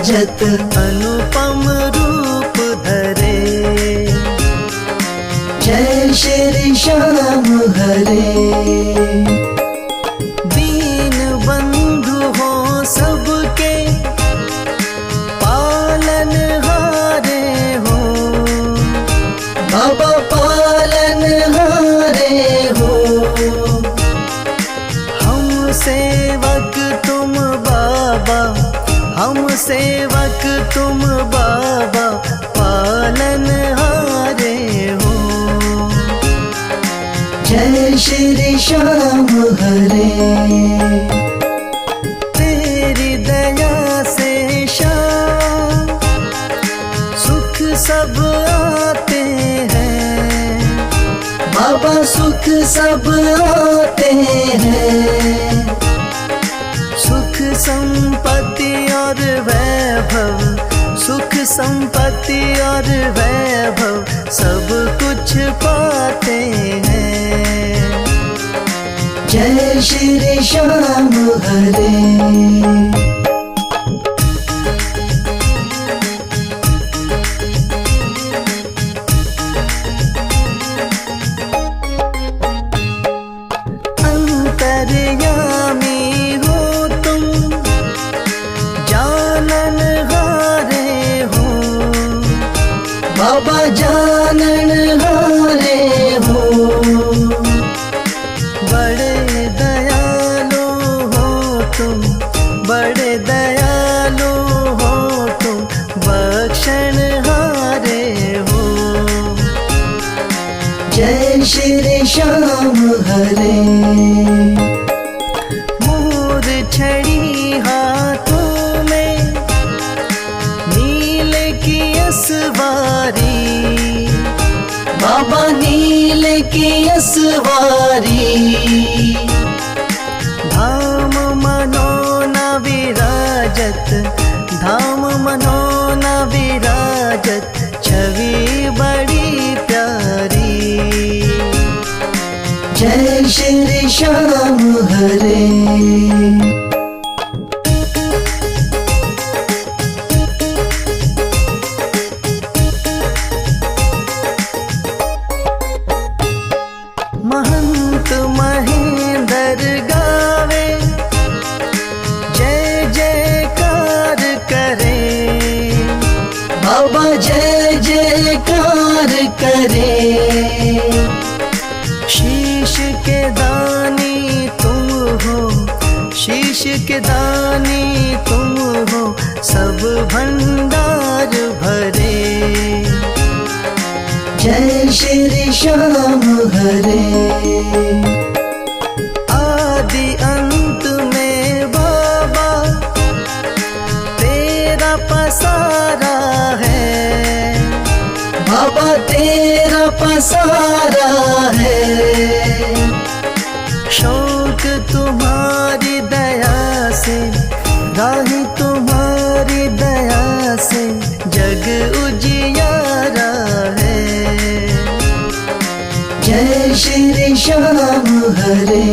विराजत अनुपम रूप धरे। जय श्री श्याम हरे। दीन बंधु हो सबके पालन हारे हो। बाबा पालन हारे हो। हम सेवक तुम बाबा, हम सेवक तुम बाबा पालन हारे हो। जय श्री श्याम हरे। तेरी दया से श्याम सुख सब आते हैं। बाबा सुख सब आते हैं। सुख संपत्ति और वैभव, सुख संपत्ति और वैभव सब कुछ पाते हैं। जय श्री श्याम हरे। बाबा जानन हारे हो। बड़े दयालु हो तुम, बड़े दयालु हो तुम, बख्शण हारे हो। जय श्री श्याम हरे। मोर छड़ी हाथों में नील की असवारी। बाबा नील की असवारी। धाम मनोना विराजत, धाम मनोना विराजत, छवि बड़ी प्यारी। जय श्री श्याम हरे। महंत महेंद्र गावे जय जयकार करे। बाबा जय जयकार करे। शीश के दानी तुम हो, शीश के दानी तुम हो, सब भंडार भरे। जय श्री श्याम हरे। आदि अंत में बाबा तेरा पसारा है। बाबा तेरा पसारा है। शौक तुम्हारी दया से, राही तुम्हारी दया से जग उजियारा है। जय श्री श्याम हरे।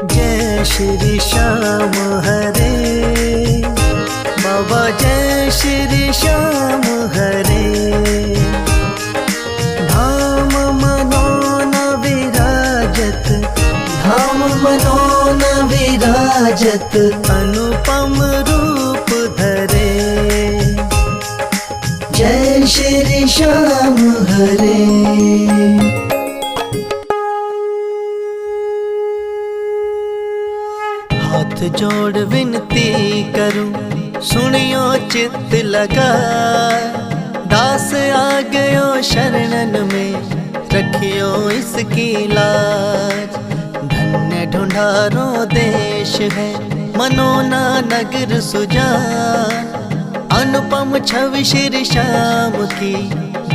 जय श्री श्याम हरे। बाबा जय श्री श्याम हरे। धाम मनोना विराजत, धाम मनोना विराजत अनुपम रूप धरे। जय श्री श्याम हरे। हाथ जोड़ विनती करूं, सुनियो चित्त लगा। दास आ गयो शरणन में, रखियो इसकी लाज। धन्य ढूंढारो देश है, मनोना नगर सुजान। अनुपम छवि श्री श्याम की,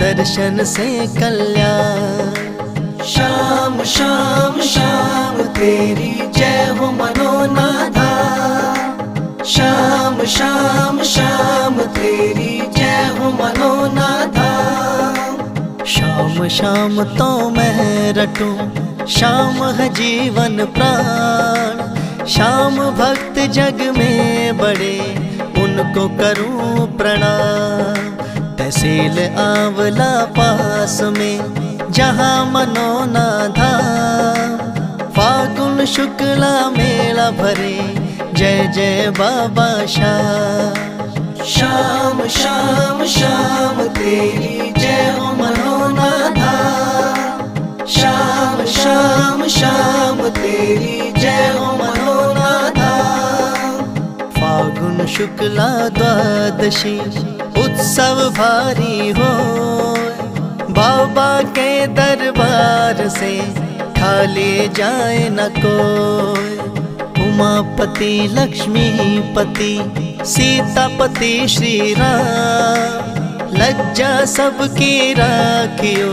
दर्शन से कल्याण। श्याम श्याम श्याम तेरी जय हो मनोना धाम। श्याम श्याम श्याम तेरी जय हो मनोना धाम। शाम शाम तो मैं रटूं, शाम है जीवन प्राण। शाम भक्त जग में बड़े, उनको करूं प्रणाम। तहसील आंवला पास में जहाँ मनोना धाम। फागुन शुक्ला मेला भरे, जय जय बाबा श्याम। शाम शाम शाम तेरी जय हो मनोना धाम। शाम शाम शाम तेरी जय हो मनोना धाम। फागुन शुक्ला द्वादशी उत्सव भारी हो, बाबा के दरबार से खाली जाए न कोई। उमापति लक्ष्मीपति सीतापति श्री राम, लज्जा सबकी राखियो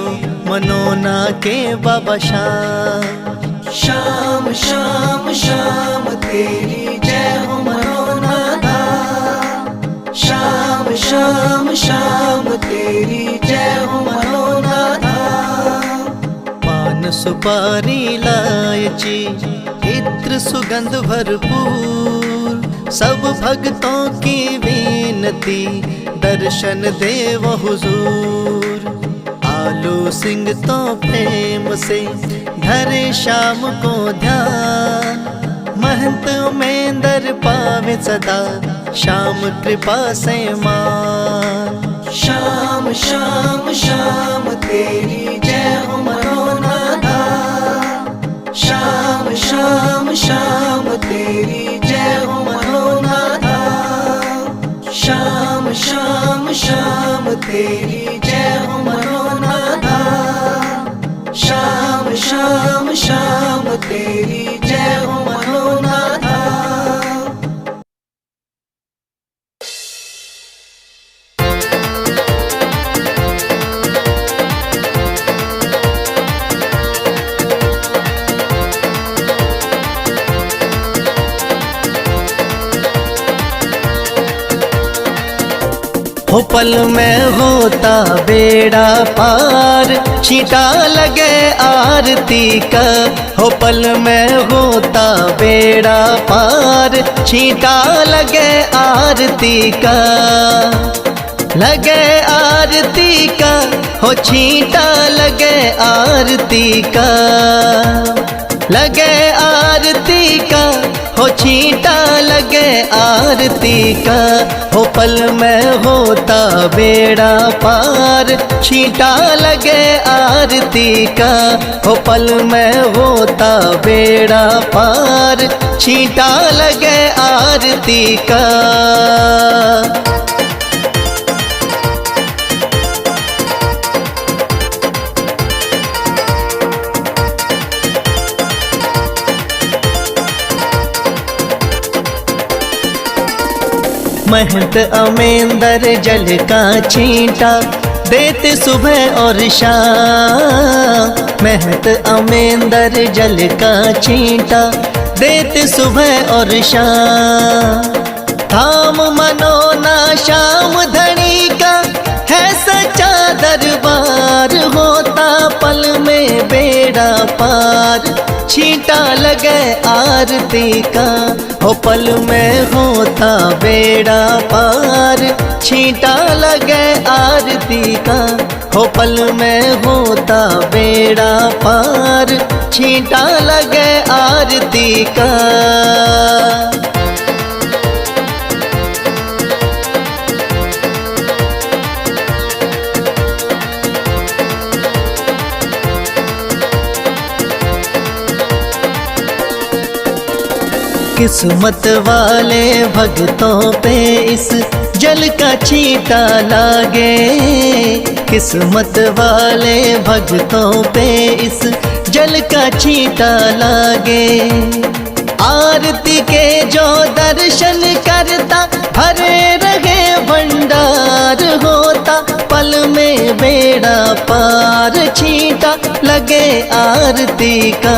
मनोना के बाबा श्याम। शाम शाम शाम तेरी जय हो मनोना धाम। शाम शाम शाम तेरी जय हो मनोना धाम। पान सुपारी इलायची इत्र सुगंध भरपूर, सब भक्तों की विनती दर्शन देव हुजूर। आलू सिंह तो प्रेम से धरे शाम को ध्यान, महंत उमेंदर पावे सदा श्याम कृपा से मान। शाम शाम शाम तेरी जय हो मनोना धाम। शाम शाम शाम तेरी जय हो मनोना धाम। शाम शाम शाम तेरी जय हो मनोना धाम। शाम शाम शाम तेरी जय हो मनोना धाम। हो पल में होता बेड़ा पार, छींटा लगे आरती का। हो पल में होता बेड़ा पार, छींटा लगे आरती का। लगे आरती का, हो छींटा लगे आरती का। लगे आरती का, हो छींटा लगे आरती का। हो पल में होता बेड़ा पार, छींटा लगे आरती का। हो पल में होता बेड़ा पार, छींटा लगे आरती का। महंत अमेंदर जल का छींटा देते सुबह और शाम। महंत अमेंदर जल का छींटा देते सुबह और शाम। धाम मनोना श्याम धनी का है सच्चा दरबार, होता पल में बेड़ा पार, छींटा लगे आरती का। हो पल में होता बेड़ा पार, छींटा लगे आरती का। हो पल में होता बेड़ा पार, छींटा लगे आरती का। किस्मत वाले भक्तों पे इस जल का छींटा लागे। किस्मत वाले भक्तों पे इस जल का छींटा लागे। आरती के जो दर्शन करता भरे रहे भंडार, होता पल में बेड़ा पार, छींटा लगे लगे आरती का,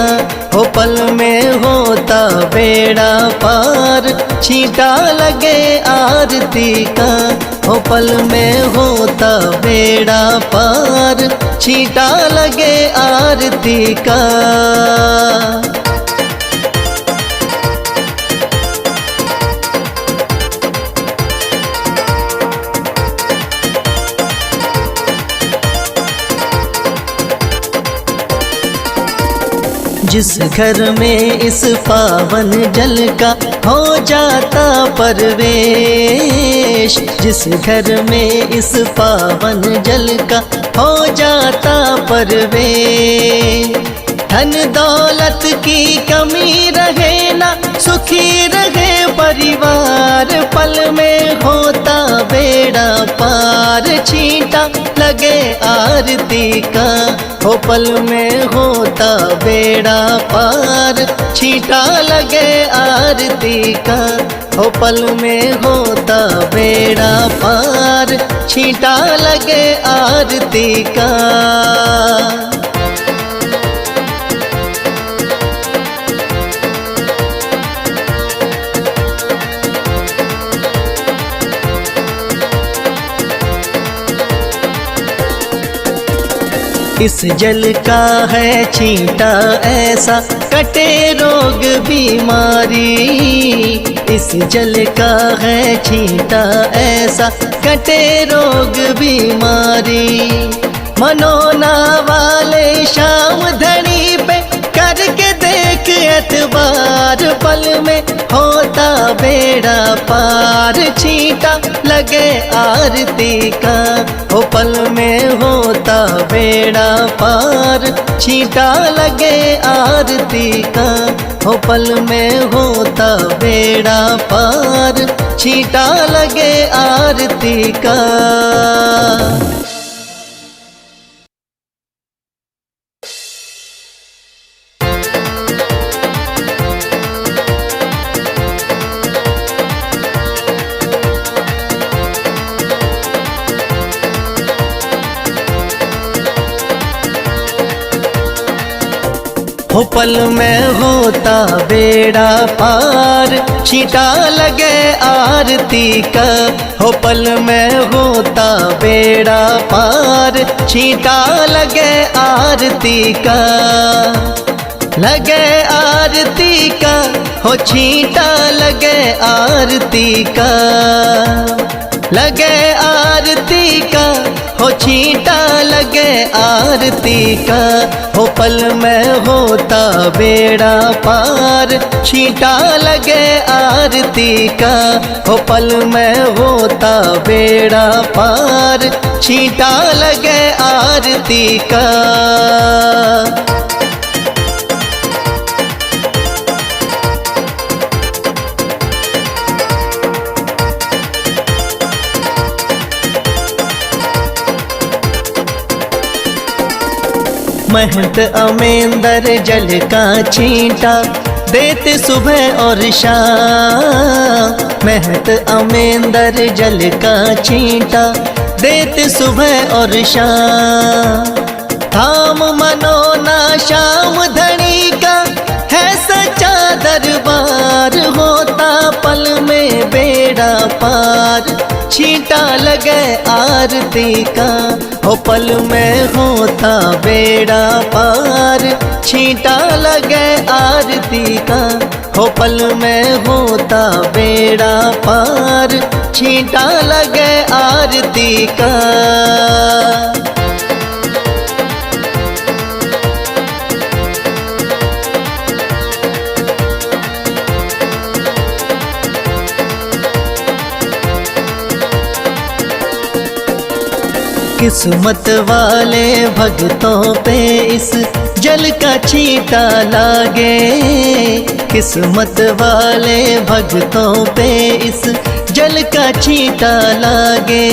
हो पल में होता बेड़ा पार। छींटा लगे आरती का, हो पल में होता बेड़ा पार। छींटा लगे आरती का। जिस घर में इस पावन जल का हो जाता परवेश, जिस घर में इस पावन जल का हो जाता परवेश। धन दौलत की कमी रहे ना, सुखी रहे परिवार। पल में होता बेड़ा पार। छींटा लगे आरती का, हो पल में होता बेड़ा पार। छींटा लगे आरती का, हो पल में होता बेड़ा पार। छींटा लगे आरती का। इस जल का है छींटा ऐसा, कटे रोग बीमारी। इस जल का है छींटा ऐसा, कटे रोग बीमारी। मनोना वाले शाम धनी पे करके देख एतबार। पल में होता बेड़ा पार। छींटा लगे आरती का, हो पल में होता बेड़ा पार। छींटा लगे आरती का, हो पल में होता बेड़ा पार। छींटा लगे आरती का। हो पल में होता बेड़ा पार। छींटा लगे आरती का, हो पल में होता बेड़ा पार। छींटा लगे आरती का। लगे आरती का, हो छींटा लगे आरती का। लगे आरती का, हो छींटा लगे आरती का। हो पल में होता बेड़ा पार। छींटा लगे आरती का, हो पल में होता बेड़ा पार। छींटा लगे आरती का। महंत अमेंदर जल का छींटा देते सुबह और शाम। महंत अमेंदर जल का छींटा देते सुबह और शाम। धाम मनोना श्याम धनी का है सच्चा दरबार। होता पल में बेड़ा पार। छींटा लगे आरती का, हो पल में होता बेड़ा पार। छींटा लगे आरती का, हो पल में होता बेड़ा पार। छींटा लगे आरती का। किस्मत वाले भक्तों पे इस जल का छींटा लागे। किस्मत वाले भक्तों पे इस जल का छींटा लागे।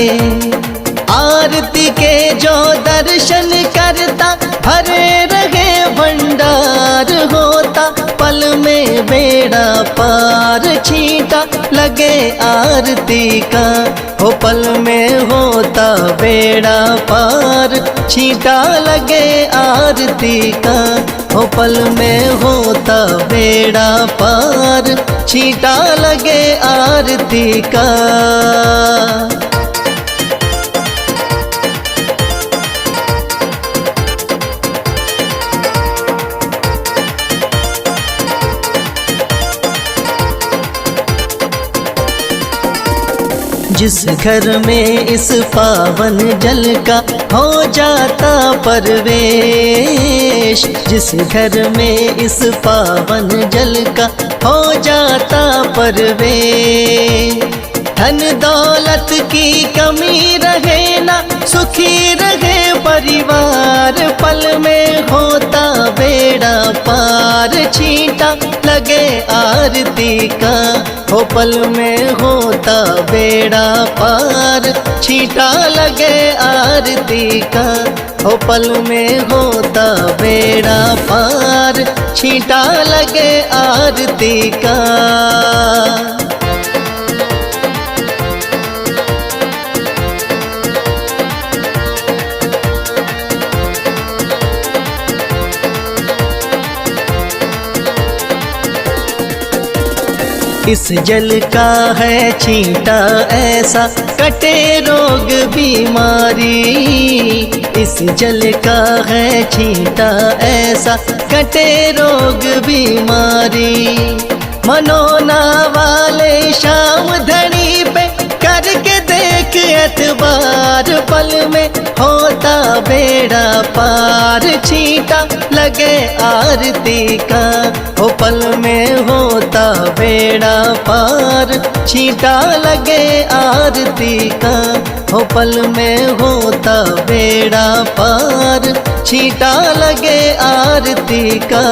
आरती के जो दर्शन करता भरे रहे भंडार। होता पल में बेड़ा पार, छींटा लगे आरती का। हो पल में होता बेड़ा पार, छींटा लगे आरती का। हो पल में होता बेड़ा पार, छींटा लगे आरती का। जिस घर में इस पावन जल का हो जाता परवेश, जिस घर में इस पावन जल का हो जाता परवेश। धन दौलत की कमी रहे ना, सुखी रहे परिवार, पल में होता बेड़ा पार, छींटा लगे आरती का। हो पल में होता बेड़ा पार, छींटा लगे आरती का। हो पल में होता बेड़ा पार, छींटा लगे आरती का। इस जल का है छींटा ऐसा, कटे रोग बीमारी। इस जल का है छींटा ऐसा, कटे रोग बीमारी। मनोना वाले शाम धनी पे करके देख एतबार, पल में होता बेड़ा पार, छींटा लगे आरती का। हो पल में होता बेड़ा पार, छींटा लगे आरती का। हो पल में होता बेड़ा पार, छींटा लगे आरती का।